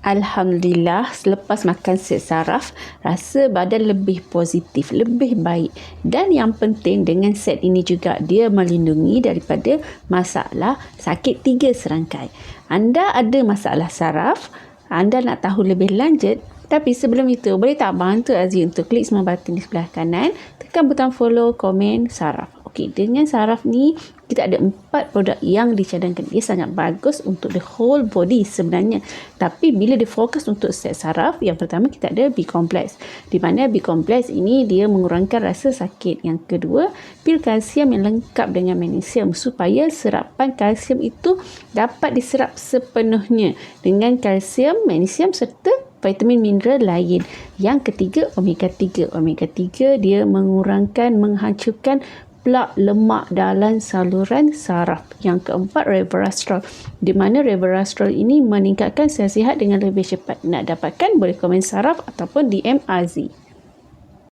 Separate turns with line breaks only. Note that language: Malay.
Alhamdulillah, selepas makan set saraf, rasa badan lebih positif, lebih baik. Dan yang penting dengan set ini juga, dia melindungi daripada masalah sakit 3 serangkai. Anda ada masalah saraf, anda nak tahu lebih lanjut, tapi sebelum itu, boleh tak bantu Aziz untuk klik semua button di sebelah kanan, tekan butang follow, komen, saraf. Okey, dengan saraf ni, kita ada 4 produk yang dicadangkan. Dia sangat bagus untuk the whole body sebenarnya. Tapi bila dia fokus untuk set saraf, yang pertama kita ada B-complex. Di mana B-complex ini dia mengurangkan rasa sakit. Yang kedua, pil kalsium yang lengkap dengan magnesium supaya serapan kalsium itu dapat diserap sepenuhnya dengan kalsium, magnesium serta vitamin mineral lain. Yang ketiga, omega 3. Omega 3 dia menghancurkan plak lemak dalam saluran saraf. Yang keempat, resveratrol. Di mana resveratrol ini meningkatkan sel sihat dengan lebih cepat. Nak dapatkan boleh komen saraf ataupun DM Aziz.